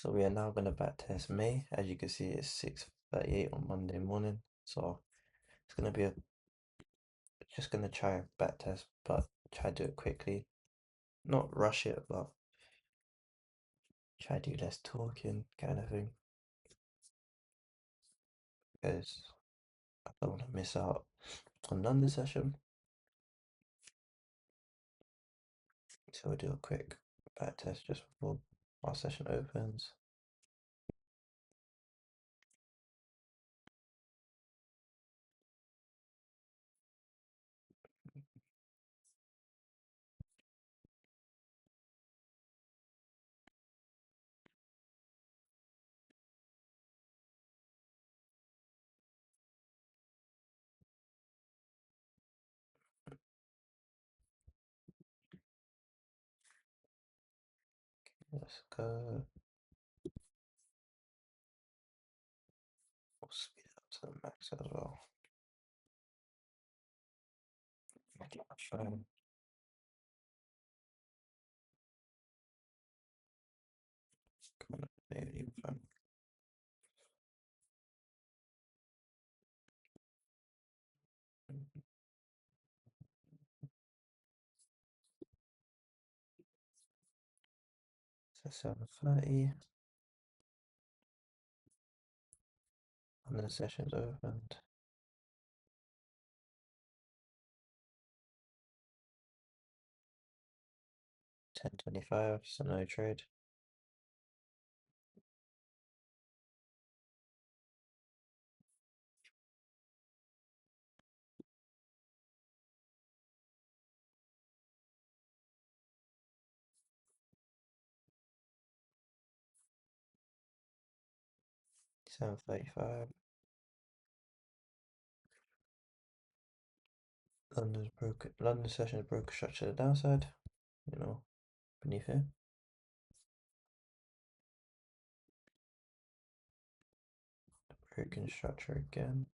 So we are now going to backtest May. As you can see, it's 6:38 on Monday morning. So it's going to be just going to try a backtest, but try to do it quickly. Not rush it, but try to do less talking kind of thing. Because I don't want to miss out on London session. So we'll do a quick backtest just before our session opens. Let's go. We'll speed it up to the max as well. Make it my phone. Come on, maybe phone. So 7:30. And then the session's opened. 10:25, so no trade. $7.35. London session broker structure to the downside, beneath here. Broken structure again.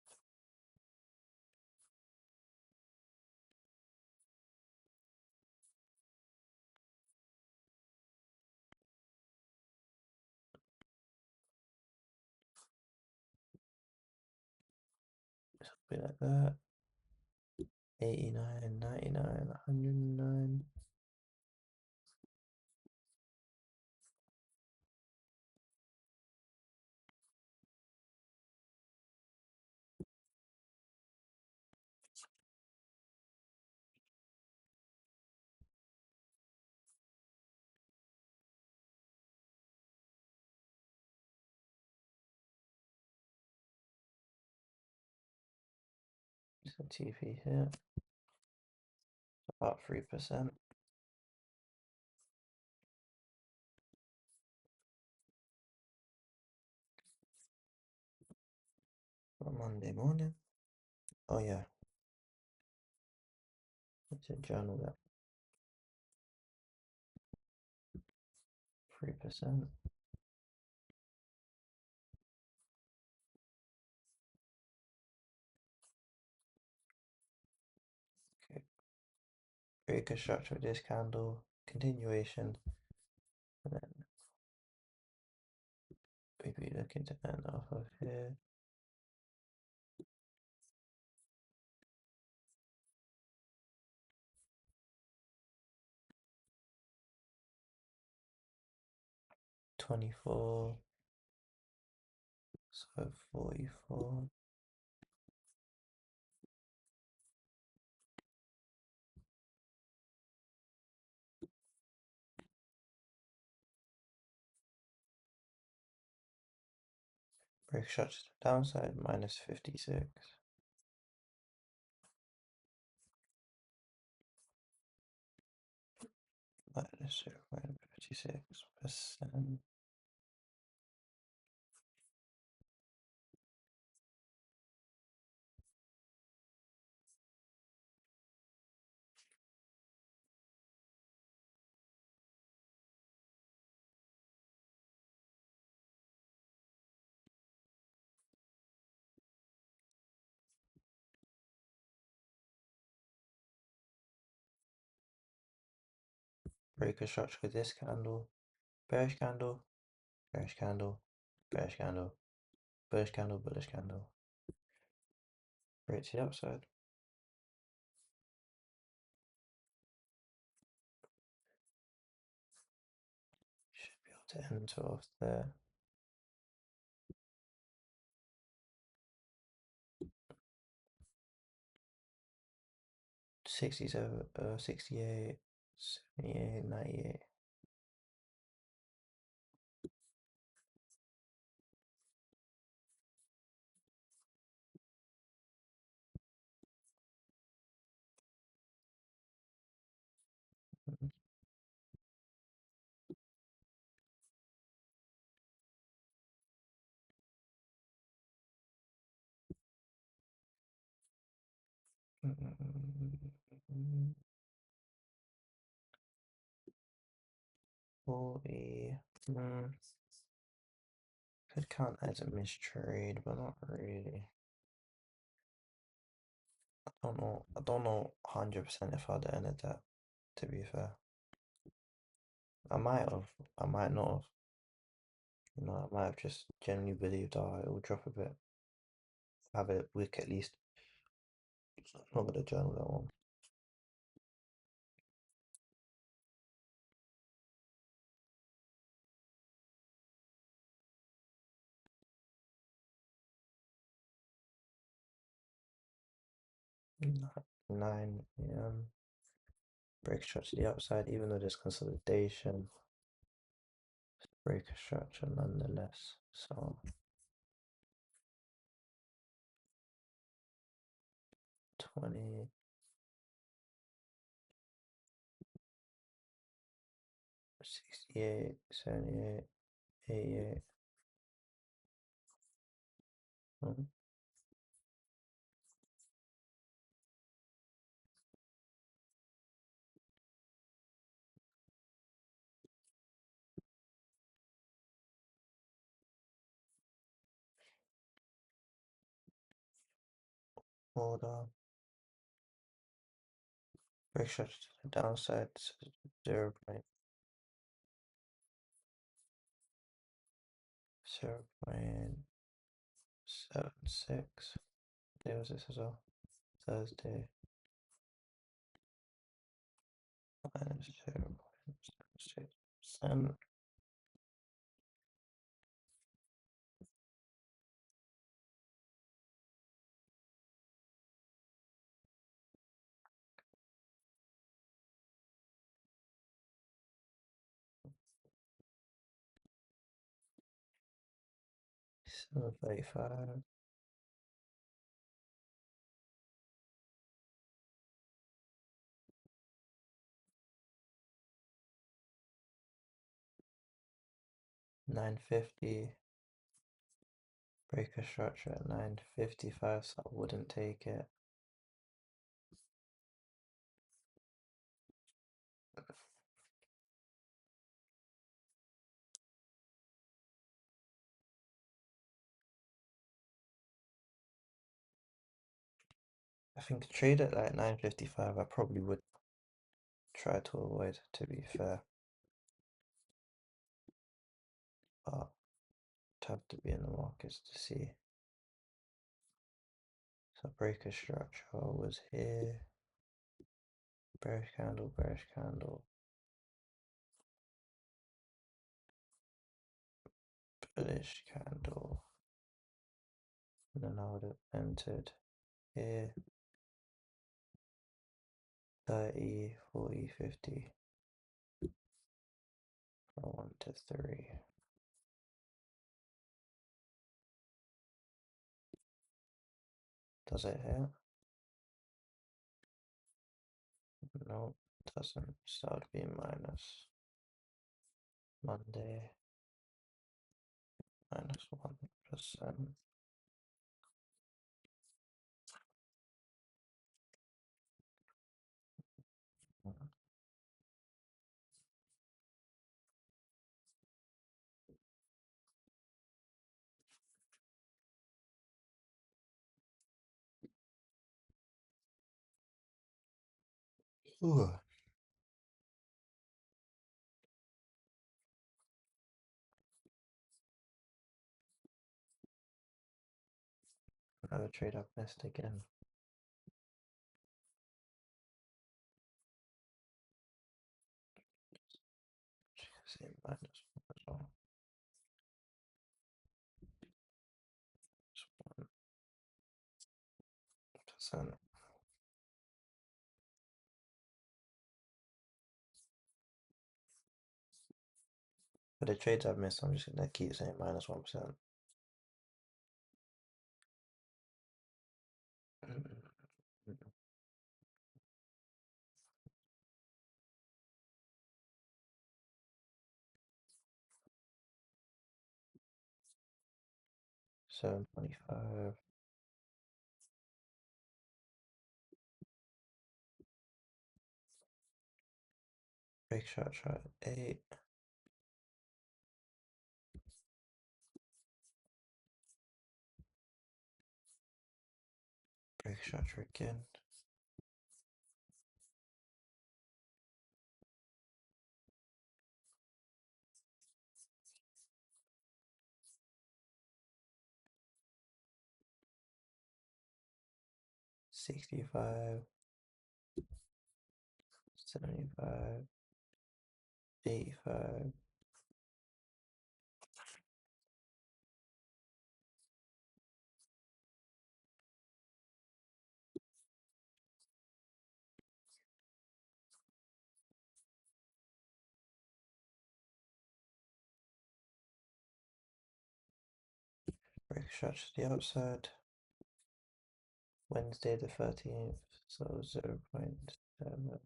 Something like that. 89, 99, 109. So TP here, about 3%. For Monday morning. Oh yeah, it's a journal that 3%. Okay, very good structure with this candle, continuation, and then maybe looking to end off of here. $24, so 44. Break structure to the downside, minus 56. Minus 0.56%. Break a structure with this candle, bearish candle, bearish candle, bearish candle, bullish candle, bullish candle. Break to the upside. Should be able to enter off there. 67, 68, 78, 98. Mm, 40. Could count as a mistrade, but not really. I don't know 100% if I'd entered that, to be fair. I might have, I might not have. You know, I might have just genuinely believed, oh, it will drop a bit. Have a wick at least. So I'm not gonna journal that one. Ni- 9 a.m. Break structure to the upside, even though there's consolidation. Break a structure nonetheless. So 20, 68, 78, 88. Order. Break structure to the downside, 0.76. There was this as well. Thursday minus 0.76%. So 35. 950. Break a structure at 955, so I wouldn't take it. I think trade at like 955 I probably would try to avoid, to be fair. But have to be in the markets to see. So break a structure was here. Bearish candle, bullish candle, and then I would have entered here 30, 40, 50 from 1 to 3. Does it hit? No, it doesn't. So that would be minus Monday minus 1%. Ooh. Another trade I've missed again. Same -1 as well. Just 1%. For the trades I've missed, I'm just gonna keep saying -1%. 725. Break shot shot 8. Break shot again. $65, $75, $85. Break shot to the outside. Wednesday the 13th, so 0.7.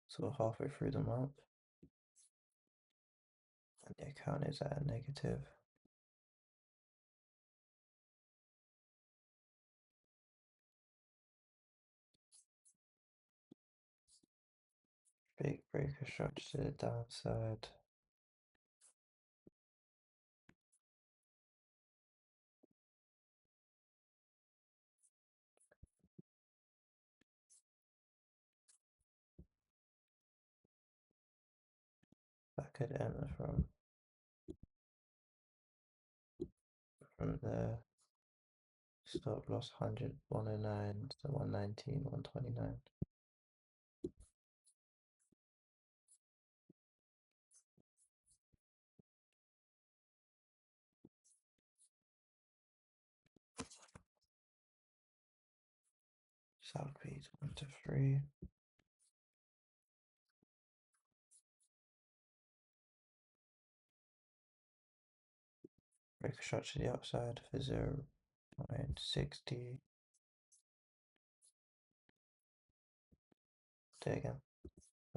So halfway through the month, and the account is at a negative. Big breaker structure to the downside. That could enter from there. Stop loss 100, 109 to 119, 129. South Beat 1 to 3. Break a shot to the upside for 0.60. Day again.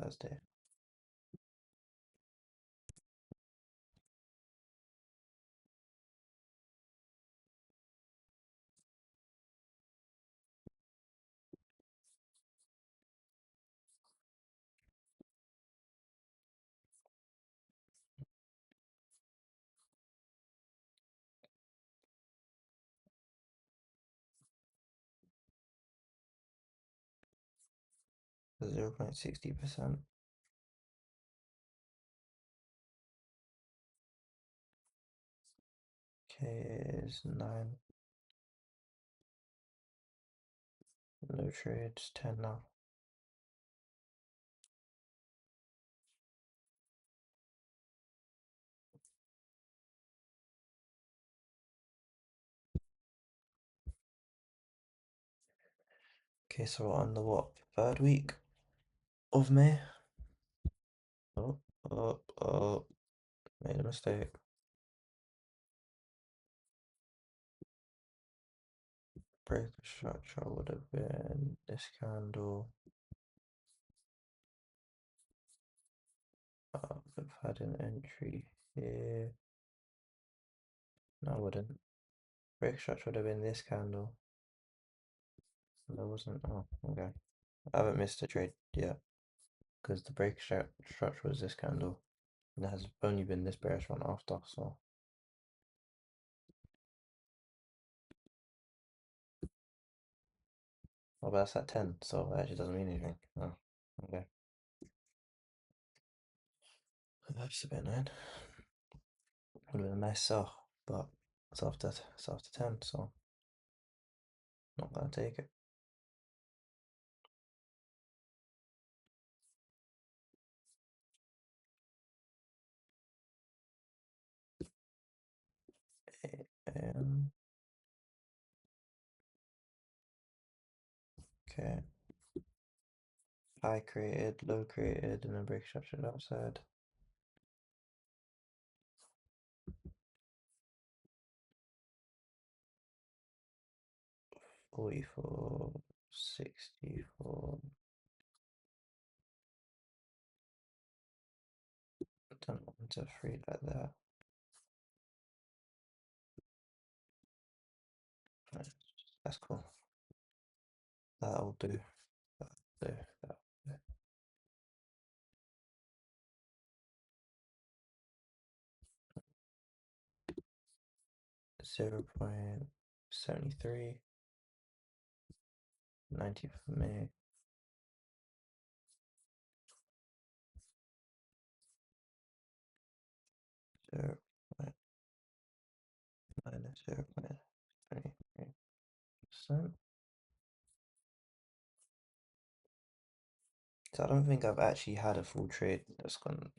Thursday. For 0.60%. K is 9. No trades, 10 now. Okay, so we're on the what? Third week of May? Oh, oh, made a mistake. Break structure would have been this candle. I've had an entry here. No, I wouldn't. Break structure would have been this candle. There wasn't. Oh, okay. I haven't missed a trade yet because the break structure was this candle. And it has only been this bearish one after, so. Well, but that's at 10, so it actually doesn't mean anything. Oh, okay. That's a bit annoying. Would have been a nice sell, but it's after 10, so not gonna take it. Um, okay. High created, low created, and then break structured outside. 44, 64. I don't want to free like that. Right, that's cool. That'll do. That'll do. That'll do. 0.73, 90 for me. 0. Minus 0.23%. So I don't think I've actually had a full trade that's gone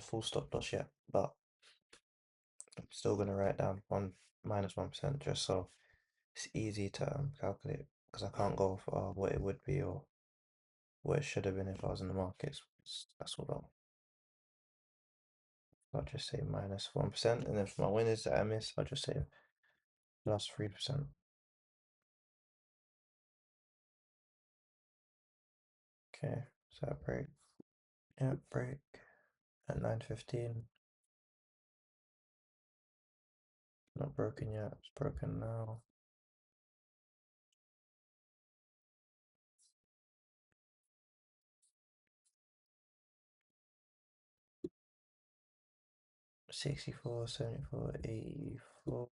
full stop loss yet, but I'm still gonna write down one minus 1% just so it's easy to calculate because I can't go for what it would be or what it should have been if I was in the markets. That's all I'll just say minus 1%, and then for my winners that I miss, I'll just say plus 3%. Okay, so that break. Yeah, break at 9:15. Not broken yet, it's broken now. $64, $74, $84.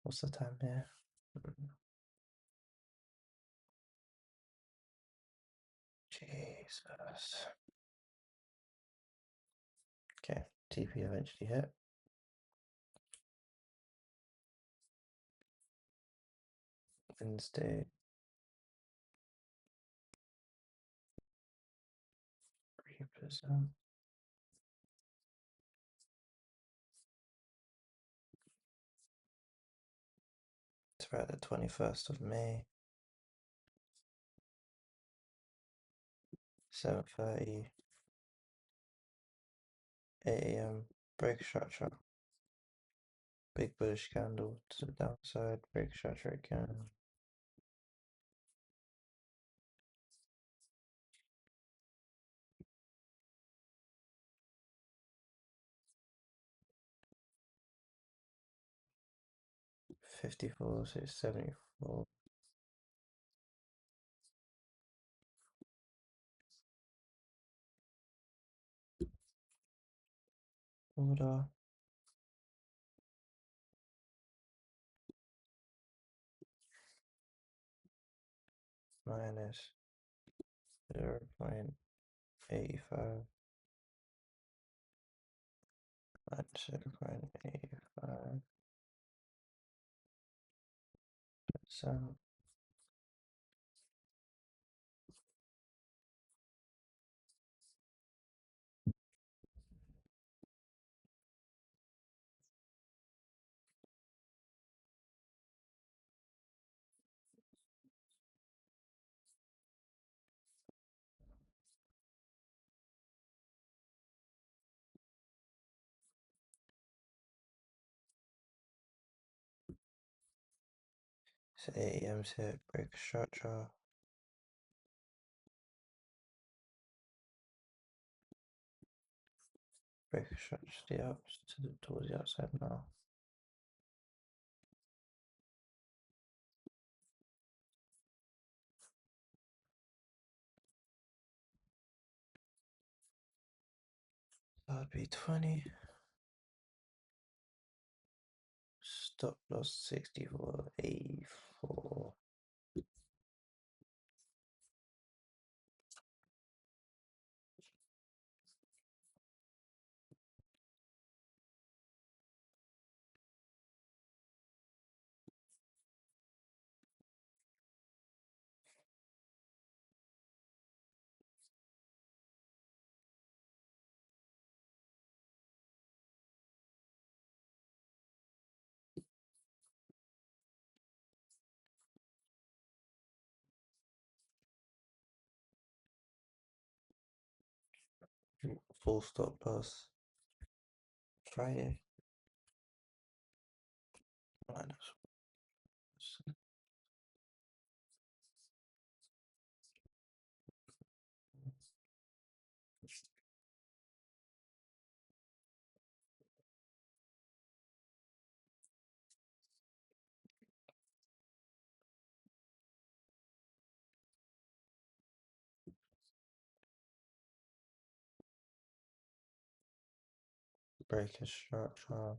What's the time here? Jesus. Okay, TP eventually hit. Wednesday. 3%. It's right at the 21st of May. 7:30. 8 a.m. Break structure. Big bullish candle to the downside. Break structure again. $54, so it's 74. Order. Minus 0.85. Minus 0.85%. So AEM's hit, break structure. Break structure to the towards the outside now. That'd be 20. Stop loss 64, 84. Full stop loss. Friday. Minus. Break a structure.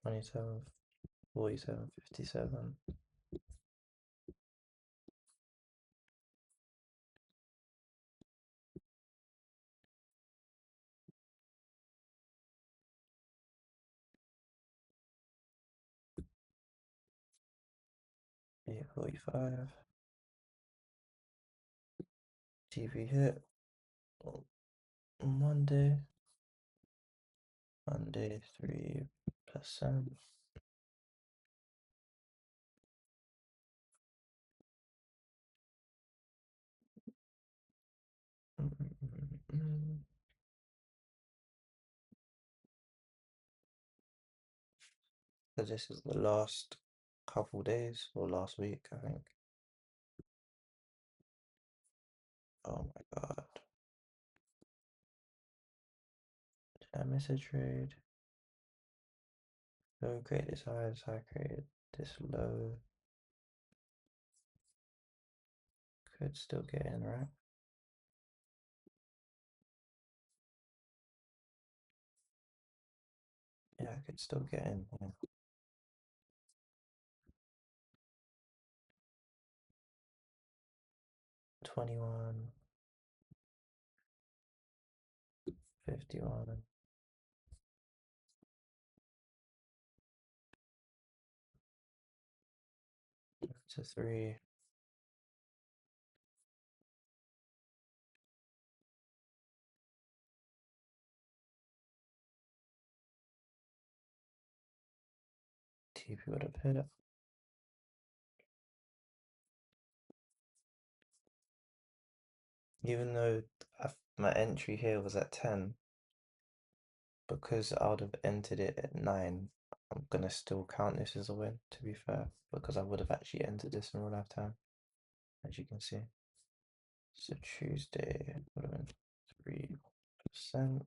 $27, $47, $57. $8.45. TV hit. Monday. Monday 3%. So this is the last couple days or last week, I think. Oh my god. Did I miss a trade? Low create this high, so I created this low. Could still get in, right? Yeah, I could still get in. Yeah. 21, 51. To 3. TP would have hit it. Even though my entry here was at 10, because I would have entered it at 9, I'm gonna still count this as a win, to be fair, because I would have actually entered this in real life time, as you can see. So Tuesday would have been 3%.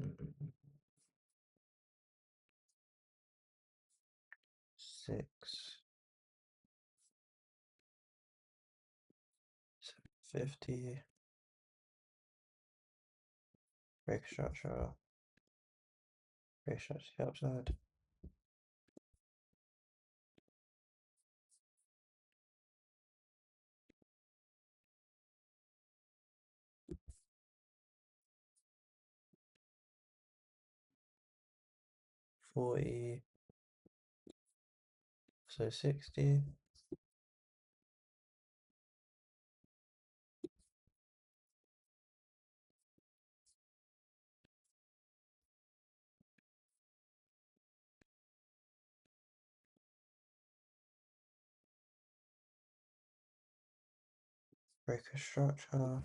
Mm, 6, 750, break structure, break structure to the upside. 40, so 60, breaker structure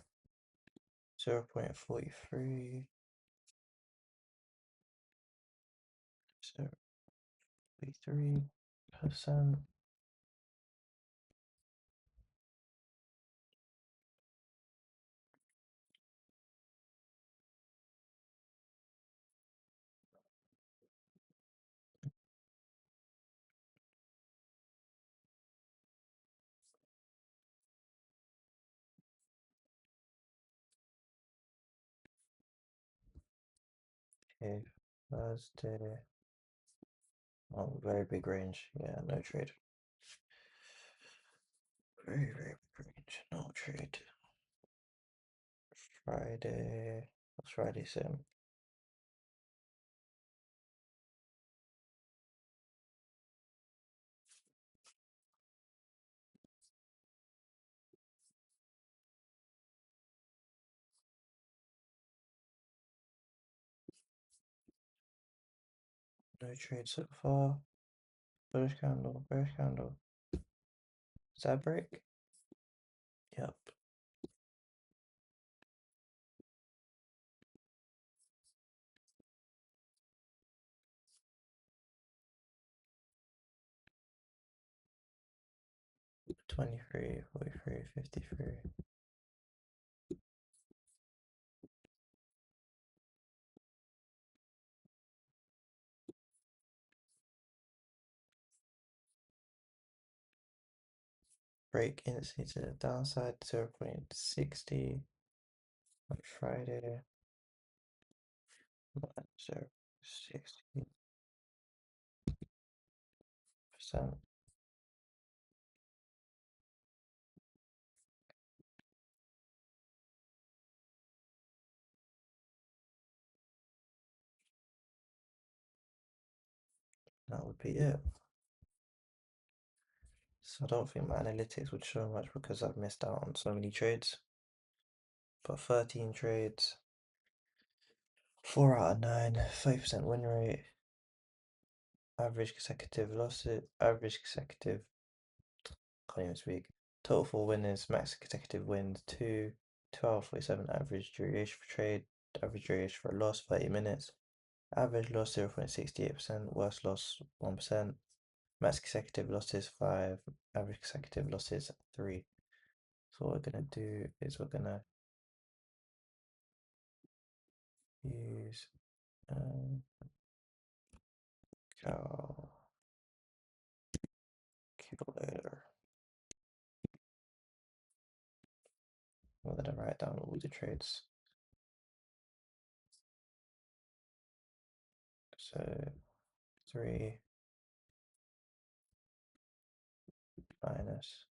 0.43, 0.3%. Okay, Thursday. Oh, very big range. Yeah, no trade. Very big range. No trade. Friday. What's Friday saying? No trade so far. Bullish candle, bearish candle. Is that a break? Yep. 23, 43, 53. Break instantly to the downside, 0.60 on Friday. 0.60%. That would be it. So I don't think my analytics would show much because I've missed out on so many trades. But 13 trades, 4 out of 9, 30% win rate, average consecutive losses, average consecutive, can't even speak. Total for winners, max consecutive wins 2, 12, 47 average duration for trade, average duration for a loss 30 minutes, average loss 0.68%, worst loss 1%, max consecutive losses 5, average consecutive losses 3. So what we're gonna do is we're gonna use calculator. We're gonna write down all the trades. So 3 minus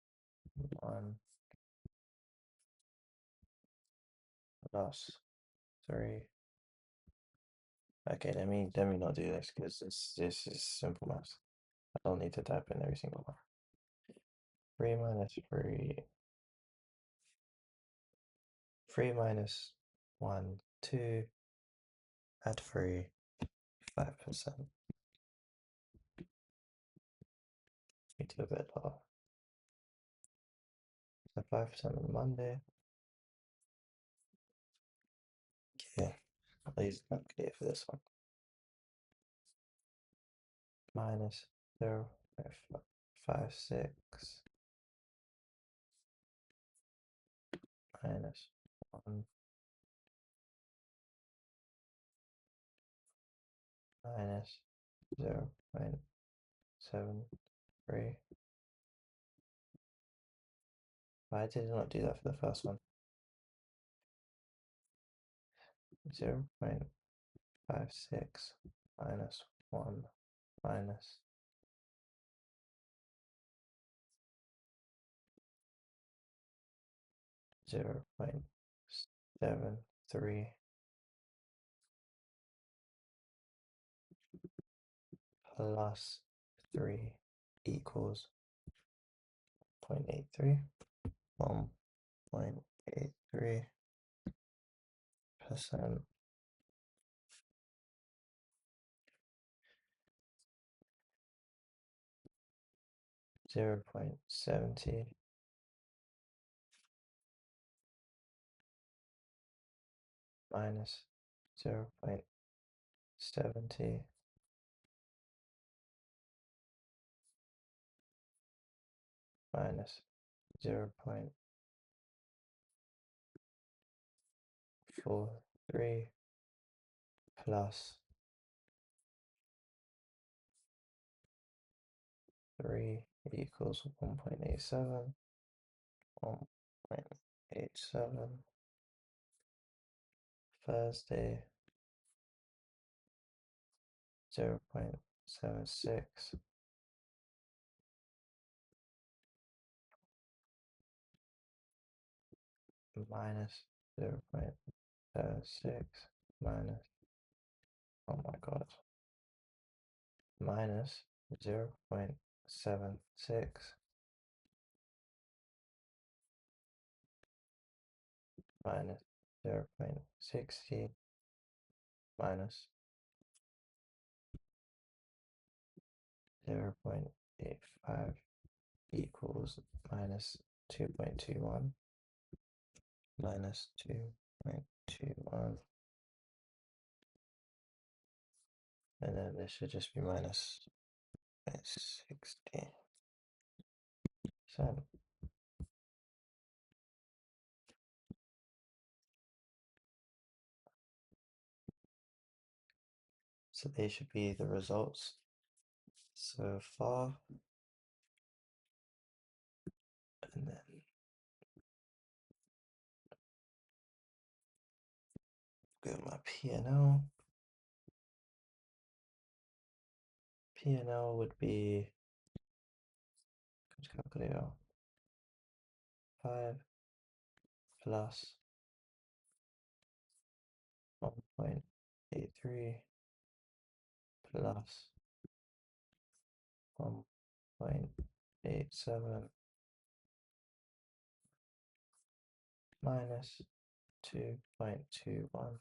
1 plus 3. Okay, let me not do this because this is simple maths. I don't need to type in every single one. 3 minus 3. 3 minus 1, 2. Add 3, 5%. We do a bit lower. So 5% on Monday. Okay, I'll use the calculator for this one. Minus 0.56 minus 1 minus 0.73. Why did it not do that for the first one? 0.56 minus 1 minus 0.73 plus 3 equals 0.83. 1.83%. 0.70 minus 0.70 minus 0.43 plus 3 equals 1.87, 1.87, Thursday 0.76 minus 0.76 minus, oh my god, minus 0.76 minus 0.60 minus 0.85 equals minus 2.21 minus 2.21, and then this should just be minus 60%. So they should be the results so far. And then go to my P&L. P&L would be, calculator, 5 plus 1.83 plus 1.87 minus 2.21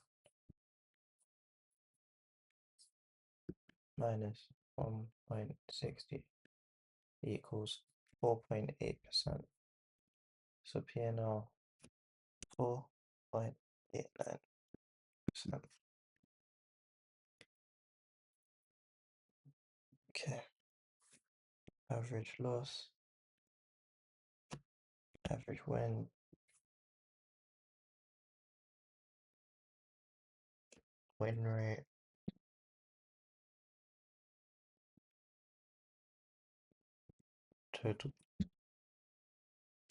minus 1.60 equals 4.8%. So P&L 4.89%. Okay. Average loss, average win, win rate, total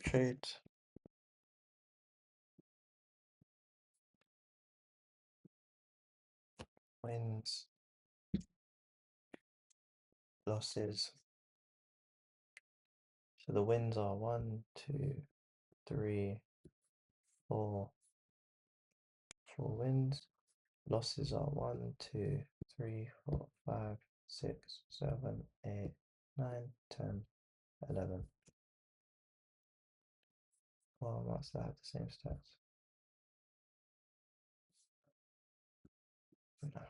trades, wins, losses. So the wins are 1, 2, 3, 4, 4 wins. Losses are 1, 2, 3, 4, 5, 6, 7, 8, 9, 10, 11. Well, must have the same stats. No.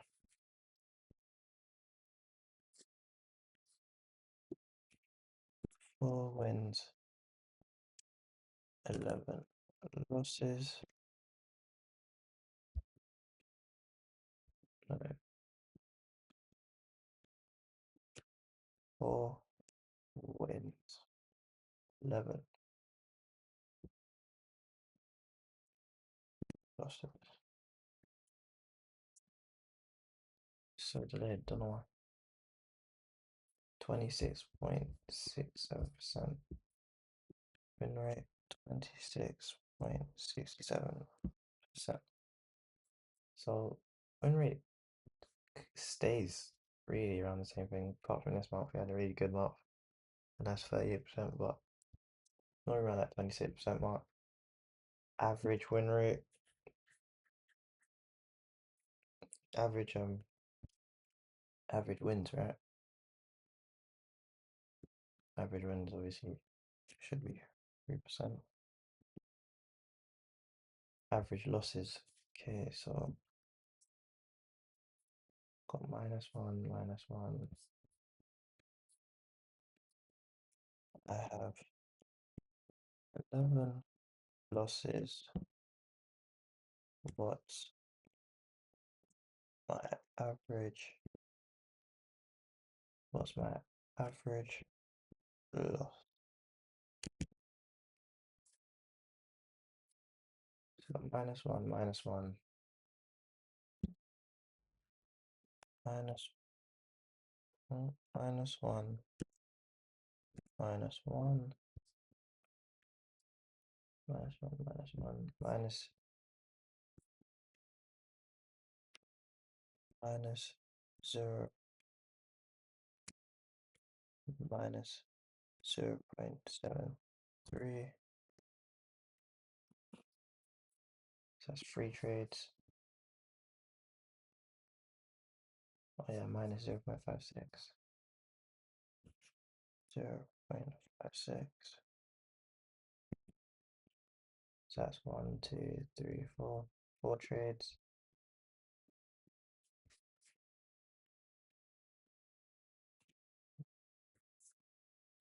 4 wins, 11 losses. No. 4 wins, 11 losses. So delayed, don't know why. 26.67% win rate, 26.67%. So win rate stays really around the same thing. Apart from this month, we had a really good month, and that's 38%, but not around that 26% mark. Average win rate, average wins, right? Average wins obviously should be 3%. Average losses, okay, so got -1, -1. I have 11 losses. What my average, what's my average loss? So -1, -1, minus -1, -1, -1, -1, minus 0, minus 0.73. So that's free trades. Oh yeah, minus 0.56. 0.56. So that's 1, 2, 3, 4. 4 trades.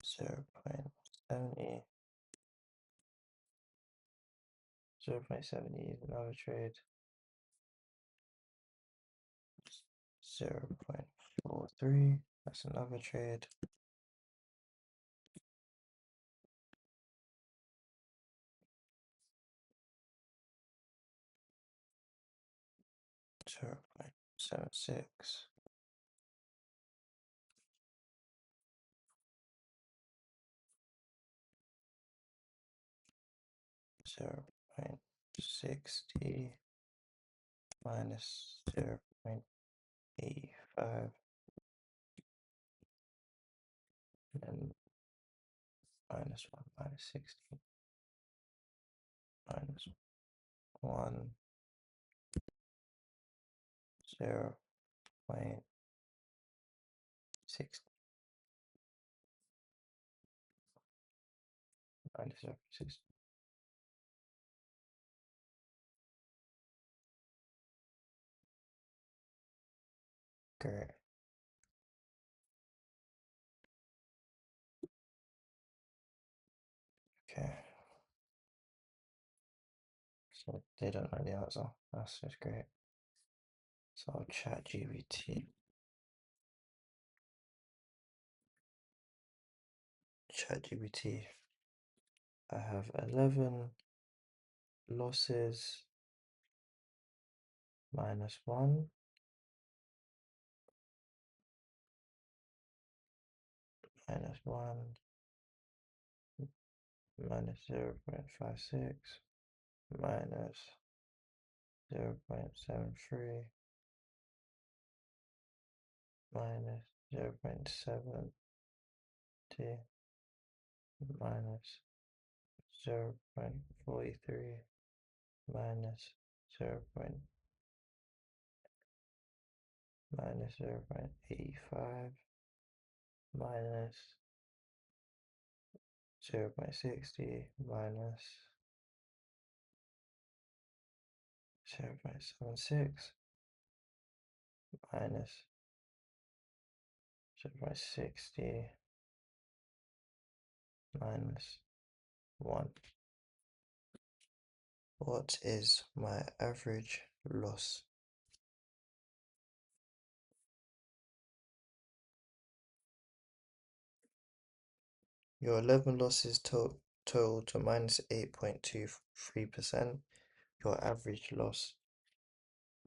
0.70. 0.70 is another trade. 0.43. That's another trade. 0.76. 0.60 minus 0.85 and -1 minus 60 minus 1 0.60 minus 0.60. Great. Okay. So they don't know the answer. That's just great. So I'll chat GBT. ChatGPT. I have 11 losses -1 -1 minus 0.56 minus 0.73 minus 0.70 minus 0.43 minus 0. Minus 0.85 minus 0.60 minus 0.76 minus 0.60 minus 1. What is my average loss? Your 11 losses total to -8.23%. Your average loss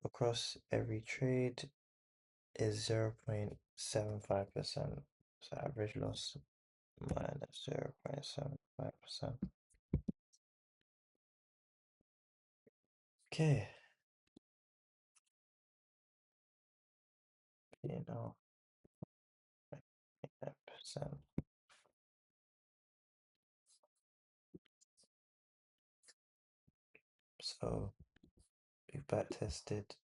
across every trade is 0.75%. So average loss minus 0.75%. Okay, you know, 10%. So we've back tested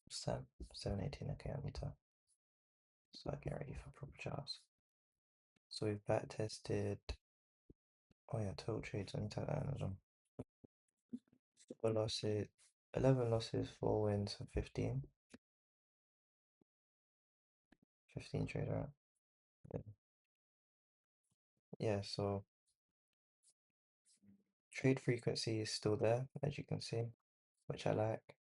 718. Okay, I need to start getting ready for proper charts. So we've back tested. Oh yeah, total trades. I need to add that in as well. 4 losses, 11 losses, 4 wins, 15. 15 trade, right? Yeah, so trade frequency is still there, as you can see, which I like.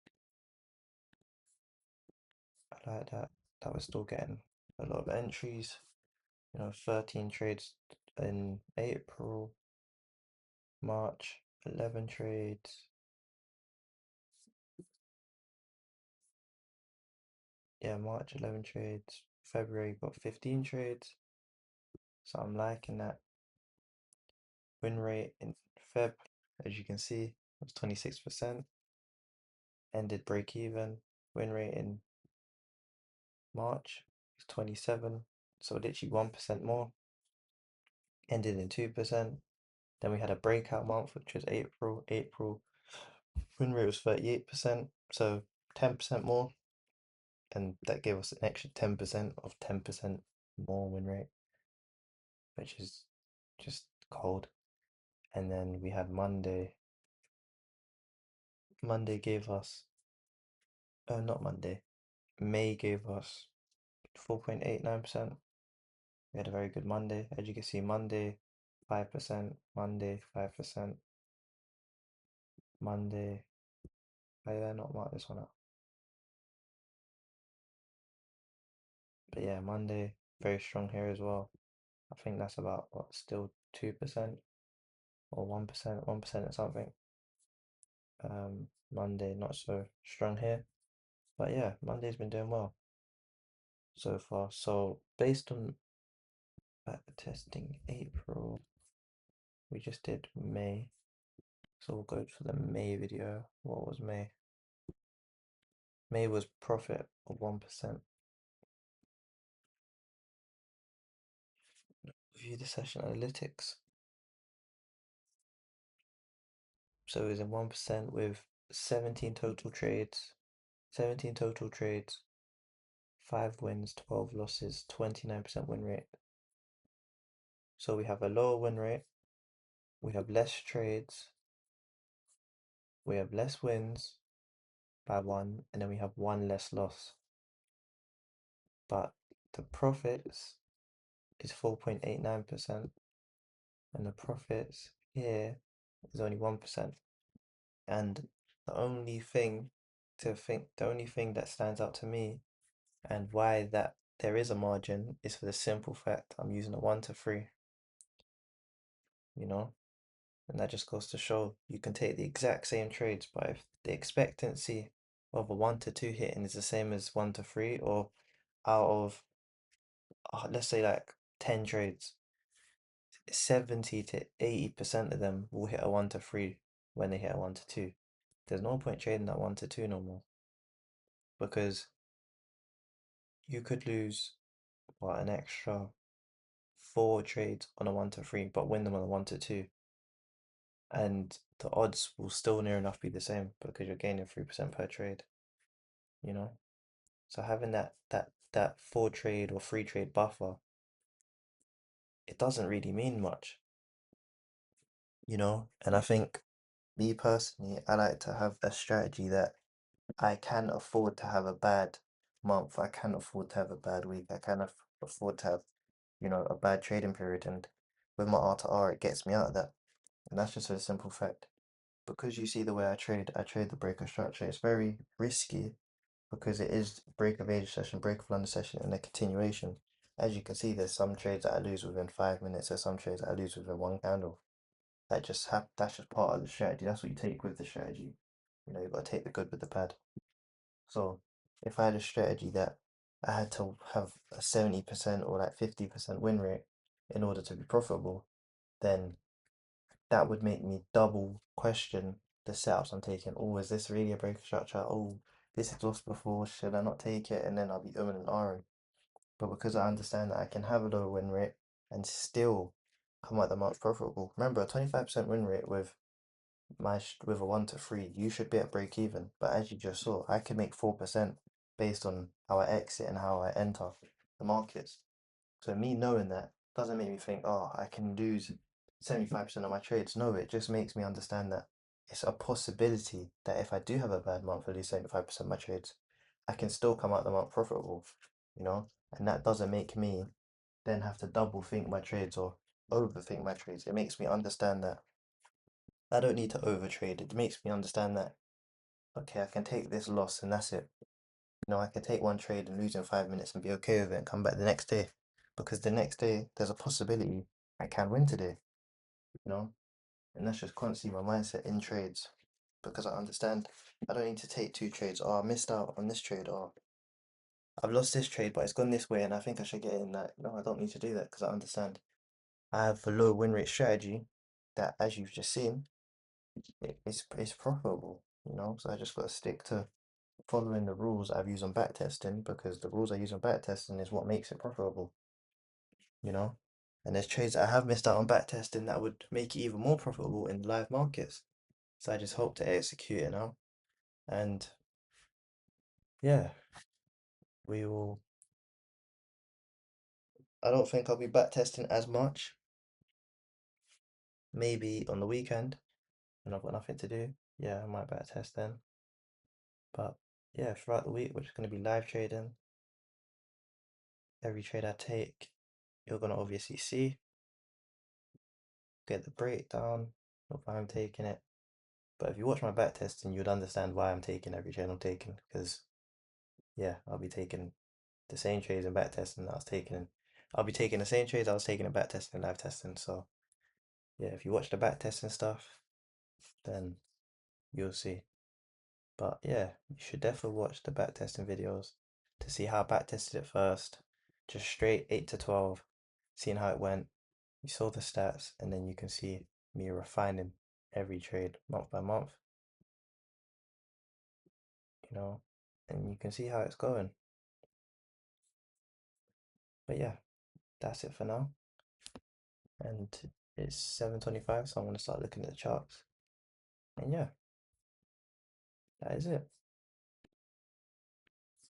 like that was still getting a lot of entries. 13 trades in April, March, 11 trades. Yeah, March 11 trades. February got 15 trades. So I'm liking that. Win rate in Feb, as you can see, was 26%. Ended break even. Win rate in March was 27. So literally 1% more. Ended in 2%. Then we had a breakout month, which was April. April win rate was 38%, so 10% more. And that gave us an extra 10% of 10% more win rate, which is just cold. And then we had Monday. Monday gave us, oh, not Monday. May gave us 4.89%. We had a very good Monday. As you can see, Monday, 5%, Monday, 5%, Monday. Why did I not mark this one up? But yeah, Monday, very strong here as well. I think that's about what, still 2% or 1%, 1% or something. Monday not so strong here. But yeah, Monday's been doing well so far. So based on back testing April, we just did May. So we'll go for the May video. What was May? May was profit of 1%. View the session analytics. So it was in 1% with 17 total trades. 17 total trades, 5 wins, 12 losses, 29% win rate. So we have a lower win rate, we have less trades, we have less wins by 1, and then we have 1 less loss. But the profits is 4.89%, and the profits here is only 1%. And the only thing that stands out to me and why that there is a margin is for the simple fact I'm using a 1 to 3, you know? And that just goes to show you can take the exact same trades, but if the expectancy of a 1 to 2 hitting is the same as 1 to 3, or out of, let's say like 10 trades, 70 to 80% of them will hit a 1 to 3 when they hit a 1 to 2. There's no point trading that 1 to 2 no more because you could lose, what, an extra 4 trades on a 1 to 3, but win them on a 1 to 2. And the odds will still near enough be the same because you're gaining 3% per trade, you know? So having that 4 trade or 3 trade buffer, it doesn't really mean much, you know? And I think me personally, I like to have a strategy that I can afford to have a bad month. I can afford to have a bad week. I can afford to have, a bad trading period. And with my R to R, it gets me out of that. And that's just a simple fact. Because you see the way I trade the breaker structure. It's very risky because it is break of age session, break of London session, and a continuation. As you can see, there's some trades that I lose within 5 minutes, there's some trades that I lose within one candle. That's just part of the strategy. That's what you take with the strategy. You've got to take the good with the bad. So if I had a strategy that I had to have a 70% or like 50% win rate in order to be profitable, then that would make me double question the setups I'm taking. Oh, is this really a breaker structure? Oh, this is lost before, should I not take it? And then I'll be umming and ahhing. But because I understand that I can have a lower win rate and still come out the month profitable. Remember, a 25% win rate with with a 1 to 3, you should be at break even. But as you just saw, I can make 4% based on how I exit and how I enter the markets. So me knowing that doesn't make me think, oh, I can lose 75% of my trades. No, it just makes me understand that it's a possibility that if I do have a bad month, I lose 75% of my trades, I can still come out the month profitable, you know? And that doesn't make me then have to double think my trades or overthink my trades. It makes me understand that I don't need to overtrade. It makes me understand that, okay, I can take this loss and that's it. I can take one trade and lose in 5 minutes and be okay with it and come back the next day. Because the next day there's a possibility I can win today, you know? And that's just constantly my mindset in trades. Because I understand I don't need to take two trades. Oh, I missed out on this trade. Or I've lost this trade, but it's gone this way and I think I should get in that. No, I don't need to do that because I understand I have a low win rate strategy that, as you've just seen, it's profitable, So I just got to stick to following the rules I've used on backtesting because the rules I use on backtesting is what makes it profitable, you know? And there's trades that I have missed out on backtesting that would make it even more profitable in live markets. So I just hope to execute it now. And yeah, we will. I don't think I'll be backtesting as much. Maybe on the weekend when I've got nothing to do. Yeah, I might backtest then. But yeah, throughout the week, we're just going to be live trading. Every trade I take, you're going to obviously see, get the breakdown of why I'm taking it. But if you watch my back testing, you'd understand why I'm taking every trade I'm taking. Because, yeah, I'll be taking the same trades in back testing that I was taking. I'll be taking the same trades I was taking in back testing and live testing. So, yeah, if you watch the back testing stuff, then you'll see. But yeah, you should definitely watch the back testing videos to see how I back tested it first. Just straight 8 to 12, seeing how it went. You saw the stats, and then you can see me refining every trade month by month, you know, and you can see how it's going. But yeah, that's it for now. And it's 7:25, so I'm gonna start looking at the charts. And yeah, that is it.